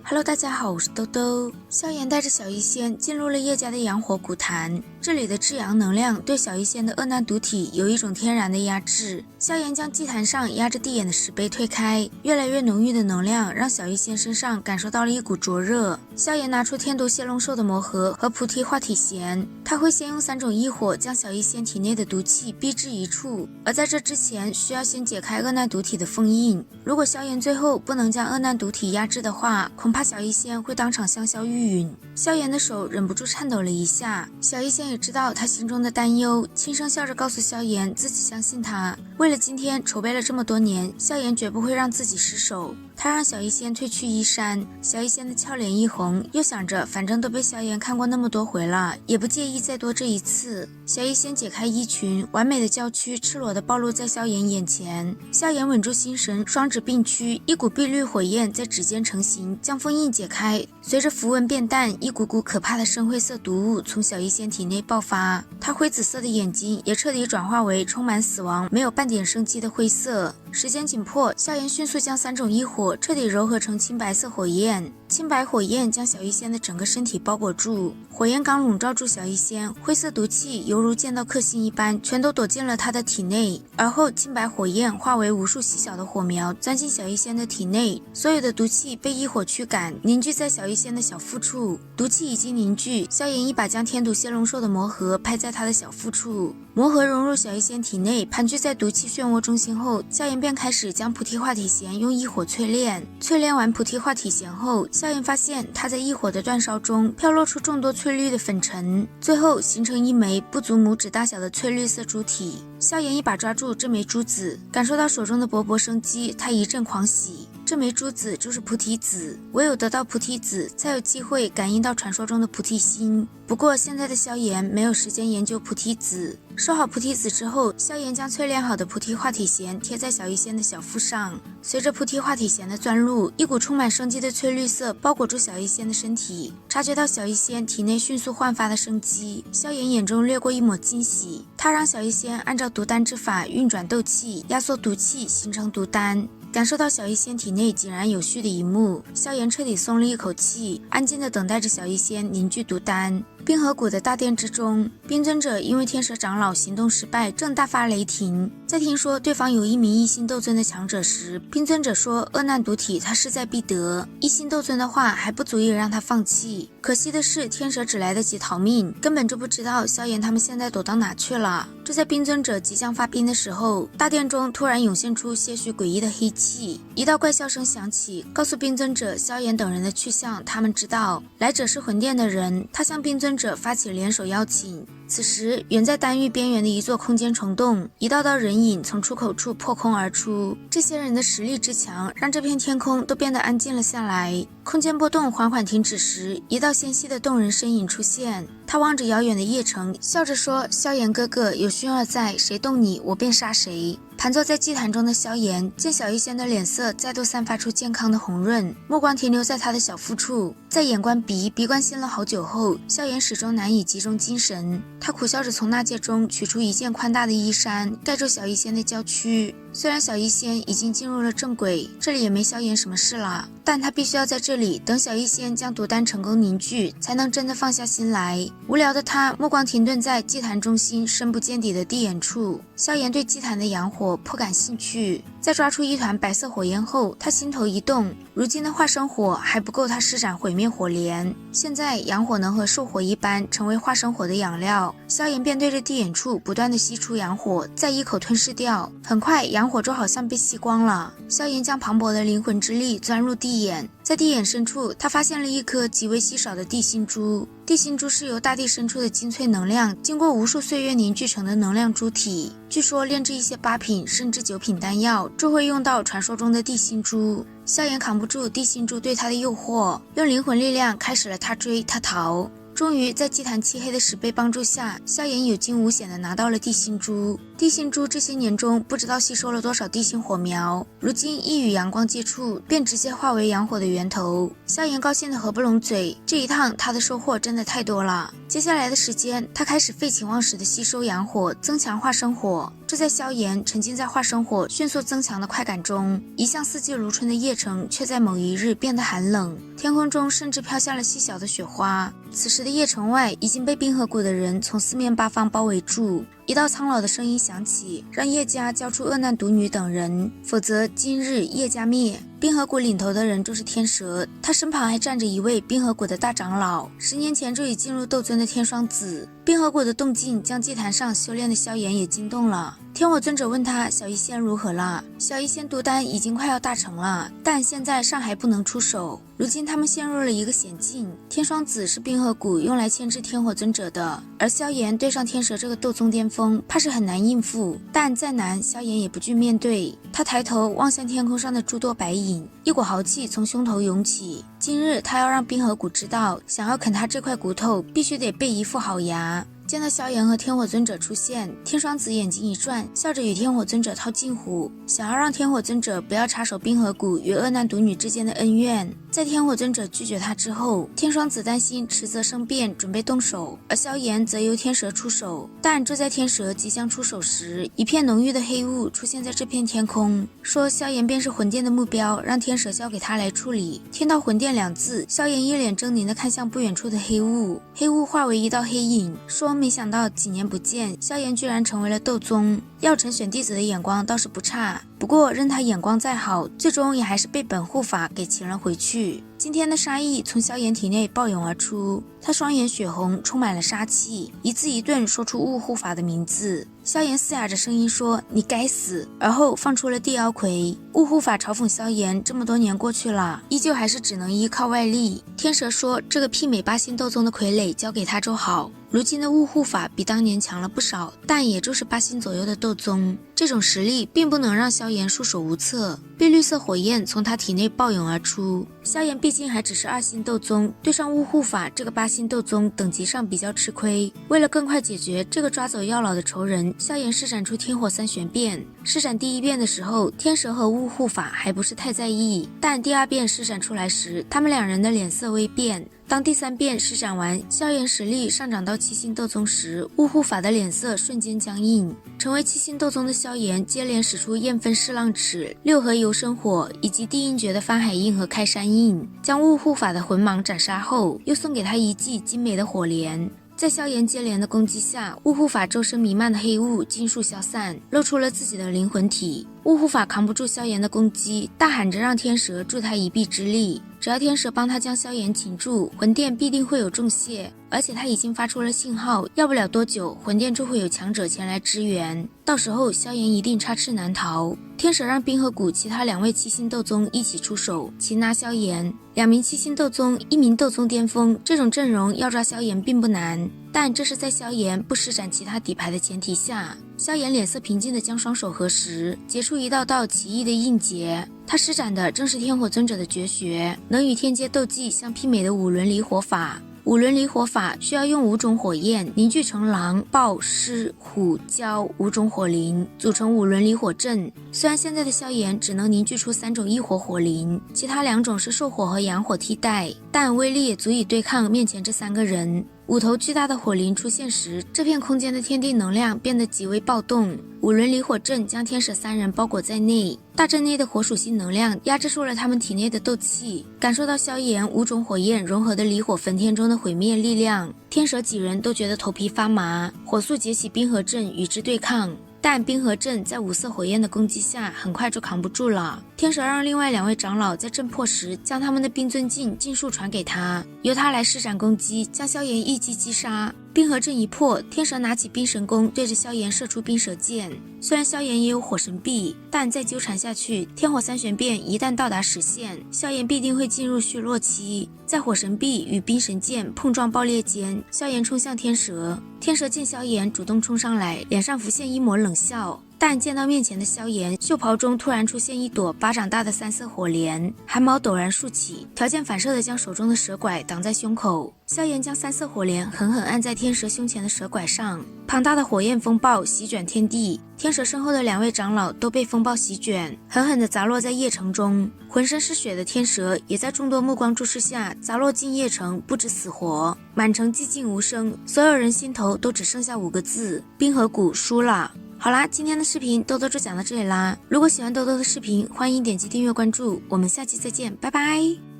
Hello， 大家好，我是兜兜。萧炎带着小医仙进入了叶家的阳火古坛，这里的至阳能量对小医仙的恶难毒体有一种天然的压制。萧炎将祭坛上压着地眼的石碑推开，越来越浓郁的能量让小医仙身上感受到了一股灼热。萧炎拿出天毒蝎龙兽的魔核和菩提化体弦，他会先用3种异火将小医仙体内的毒气逼至一处，而在这之前需要先解开恶难毒体的封印。如果萧炎最后不能将恶难毒体压制的话，恐怕小医仙会当场香消玉殒。萧炎的手忍不住颤抖了一下，小医仙也知道他心中的担忧，轻声笑着告诉萧炎自己相信他。为了今天筹备了这么多年，萧炎绝不会让自己失手。他让小医仙褪去衣衫，小医仙的俏脸一红，又想着反正都被萧炎看过那么多回了，也不介意再多这一次。小医仙解开衣裙，完美的娇躯赤裸的暴露在萧炎眼前。萧炎稳住心神，双指并驱，一股碧绿火焰在指尖成型，将封印解开。随着符文变淡，一股股可怕的深灰色毒雾从小医仙体内爆发，他灰紫色的眼睛也彻底转化为充满死亡、没有半点生机的灰色。时间紧迫，萧炎迅速将3种异火彻底糅合成青白色火焰，青白火焰将小医仙的整个身体包裹住，火焰刚笼罩住小医仙，灰色毒气犹如见到克星一般，全都躲进了他的体内。而后青白火焰化为无数细小的火苗，钻进小医仙的体内，所有的毒气被异火驱赶，凝聚在小医仙的小腹处。毒气已经凝聚，萧炎一把将天毒蝎龙兽的魔核拍在他的小腹处，魔核融入小医仙体内，盘踞在毒气漩涡中心后，萧炎便开始将菩提化体弦用异火淬炼。淬炼完菩提化体弦后，萧炎发现他在异火的煅烧中飘落出众多翠绿的粉尘，最后形成一枚不足拇指大小的翠绿色珠体。萧炎一把抓住这枚珠子，感受到手中的勃勃生机，他一阵狂喜。这枚珠子就是菩提子，唯有得到菩提子，才有机会感应到传说中的菩提心。不过现在的萧炎没有时间研究菩提子。收好菩提子之后，萧炎将淬炼好的菩提化体弦贴在小医仙的小腹上，随着菩提化体弦的钻入，一股充满生机的翠绿色包裹住小医仙的身体。察觉到小医仙体内迅速焕发的生机，萧炎眼中掠过一抹惊喜，他让小医仙按照毒丹之法运转斗气，压缩毒气形成毒丹。感受到小医仙体内井然有序的一幕，萧炎彻底松了一口气，安静地等待着小医仙凝聚毒丹。冰河谷的大殿之中，冰尊者因为天蛇长老行动失败，正大发雷霆。在听说对方有一名一心斗尊的强者时，冰尊者说恶难毒体他势在必得，一心斗尊的话还不足以让他放弃。可惜的是，天蛇只来得及逃命，根本就不知道萧炎他们现在躲到哪去了。就在冰尊者即将发兵的时候，大殿中突然涌现出些许诡异的黑气，一道怪笑声响起，告诉冰尊者萧炎等人的去向他们知道，来者是魂殿的人，他向冰尊者发起联手邀请。此时远在丹域边缘的一座空间虫洞，一道道人影从出口处破空而出，这些人的实力之强让这片天空都变得安静了下来。空间波动缓缓停止时，一道纤细的动人身影出现，他望着遥远的夜城，笑着说，萧炎哥哥有薰儿在，谁动你我便杀谁。盘坐在祭坛中的萧炎见小医仙的脸色再度散发出健康的红润，目光停留在他的小腹处，在眼观鼻鼻观心了好久后，萧炎始终难以集中精神。他苦笑着从纳戒中取出一件宽大的衣衫，盖住小医仙的娇躯。虽然小医仙已经进入了正轨，这里也没萧炎什么事了，但他必须要在这里等小医仙将毒丹成功凝聚，才能真的放下心来。无聊的他目光停顿在祭坛中心深不见底的地眼处，萧炎对祭坛的阳火颇感兴趣。在抓出一团白色火焰后，他心头一动，如今的化生火还不够他施展毁灭火莲，现在阳火能和兽火一般成为化生火的养料，萧炎便对着地眼处不断的吸出阳火，再一口吞噬掉。很快阳火就好像被吸光了，萧炎将磅礴的灵魂之力钻入地眼，在地眼深处他发现了一颗极为稀少的地心珠。地心珠是由大地深处的精粹能量经过无数岁月凝聚成的能量珠体，据说炼制一些8品甚至9品丹药就会用到传说中的地心珠。萧炎扛不住地心珠对他的诱惑，用灵魂力量开始了他追他逃。终于在祭坛漆黑的石碑帮助下，萧炎有惊无险地拿到了地心珠。地心珠这些年中不知道吸收了多少地心火苗，如今一与阳光接触，便直接化为阳火的源头。萧炎高兴得合不拢嘴，这一趟他的收获真的太多了。接下来的时间，他开始废寝忘食地吸收阳火，增强化生火。这在萧炎沉浸在化生火迅速增强的快感中，一向四季如春的邺城却在某一日变得寒冷，天空中甚至飘下了细小的雪花。此时的邺城外已经被冰河谷的人从四面八方包围住。一道苍老的声音响起，让叶家交出恶难毒女等人，否则今日叶家灭。冰河谷领头的人就是天蛇，他身旁还站着一位冰河谷的大长老，10年前就已进入斗尊的天双子。冰河谷的动静将祭坛上修炼的萧炎也惊动了。天火尊者问他小医仙如何了，小医仙毒丹已经快要大成了，但现在尚还不能出手。如今他们陷入了一个险境，天双子是冰河谷用来牵制天火尊者的，而萧炎对上天蛇这个斗宗巅峰，怕是很难应付，但再难萧炎也不惧面对。他抬头望向天空上的诸多白影，一股豪气从胸头涌起。今日他要让冰河谷知道，想要啃他这块骨头，必须得备一副好牙。见到萧炎和天火尊者出现，天双子眼睛一转，笑着与天火尊者套近乎，想要让天火尊者不要插手冰河谷与恶难毒女之间的恩怨。在天火尊者拒绝他之后，天双子担心迟则生变，准备动手，而萧炎则由天蛇出手。但就在天蛇即将出手时，一片浓郁的黑雾出现在这片天空，说萧炎便是魂殿的目标，让天蛇交给他来处理。听到魂殿2字，萧炎一脸狰狞地看向不远处的黑雾，黑雾化为一道黑影，说没想到几年不见，萧炎居然成为了斗宗。药尘选弟子的眼光倒是不差，不过任他眼光再好，最终也还是被本护法给擒了回去。今天的杀意从萧炎体内暴涌而出，他双眼血红，充满了杀气，一字一顿说出雾护法的名字。萧炎嘶哑着声音说：“你该死！”而后放出了地妖魁。雾护法嘲讽萧炎，这么多年过去了，依旧还是只能依靠外力。天蛇说：“这个媲美8星斗宗的傀儡交给他就好。”如今的雾护法比当年强了不少，但也就是8星左右的斗宗，这种实力并不能让萧炎束手无策。碧绿色火焰从他体内暴涌而出，萧炎毕竟还只是2星斗宗，对上雾护法这个8星斗宗，等级上比较吃亏。为了更快解决这个抓走药老的仇人，萧炎施展出天火3玄变。施展第1变的时候，天蛇和雾护法还不是太在意，但第2变施展出来时，他们2人的脸色微变。当第3变施展完，萧炎实力上涨到7星斗宗时，雾护法的脸色瞬间僵硬。成为7星斗宗的萧炎接连使出焰分噬浪尺、6合游生火以及地印诀的翻海印和开山印，将雾护法的魂芒斩杀后，又送给他一记精美的火莲。在萧炎接连的攻击下，雾护法周身弥漫的黑雾尽数消散，露出了自己的灵魂体。雾护法扛不住萧炎的攻击，大喊着让天蛇助他一臂之力，只要天蛇帮他将萧炎擒住，魂殿必定会有重谢。而且他已经发出了信号，要不了多久，魂殿就会有强者前来支援，到时候萧炎一定插翅难逃。天蛇让冰河谷其他2位7星斗宗一起出手，擒拿萧炎。2名7星斗宗，1名斗宗巅峰，这种阵容要抓萧炎并不难，但这是在萧炎不施展其他底牌的前提下。萧炎脸色平静地将双手合十，结出一道道奇异的印结。他施展的正是天火尊者的绝学，能与天阶斗技相媲美的5轮离火法。5轮离火法需要用5种火焰凝聚成狼、豹、狮、虎、蛟5种火灵，组成5轮离火阵。虽然现在的萧炎只能凝聚出3种异火火灵，其他2种是兽火和阳火替代，但威力也足以对抗面前这3个人。5头巨大的火灵出现时，这片空间的天地能量变得极为暴动。5轮离火阵将天蛇3人包裹在内，大阵内的火属性能量压制住了他们体内的斗气。感受到萧炎5种火焰融合的离火焚天中的毁灭力量，天蛇几人都觉得头皮发麻，火速结起冰河阵与之对抗。但冰河阵在5色火焰的攻击下很快就扛不住了。天蛇让另外2位长老在阵破时将他们的冰尊镜尽数传给他，由他来施展攻击，将萧炎一击击杀。冰河阵一破，天蛇拿起冰神弓对着萧炎射出冰蛇剑。虽然萧炎也有火神臂，但再纠缠下去，天火3玄变一旦到达时限，萧炎必定会进入虚弱期。在火神臂与冰神剑碰撞爆裂间，萧炎冲向天蛇。天蛇见萧炎主动冲上来，脸上浮现一抹冷笑，但见到面前的萧炎，袖袍中突然出现一朵巴掌大的3色火莲，汗毛陡然竖起，条件反射的将手中的蛇拐挡在胸口。萧炎将3色火莲狠狠按在天蛇胸前的蛇拐上，庞大的火焰风暴席卷天地，天蛇身后的2位长老都被风暴席卷，狠狠地砸落在邺城中。浑身是血的天蛇也在众多目光注视下砸落进邺城，不知死活。满城寂静无声，所有人心头都只剩下5个字：冰河谷输了。好啦，今天的视频豆豆就讲到这里啦。如果喜欢豆豆的视频，欢迎点击订阅关注，我们下期再见，拜拜。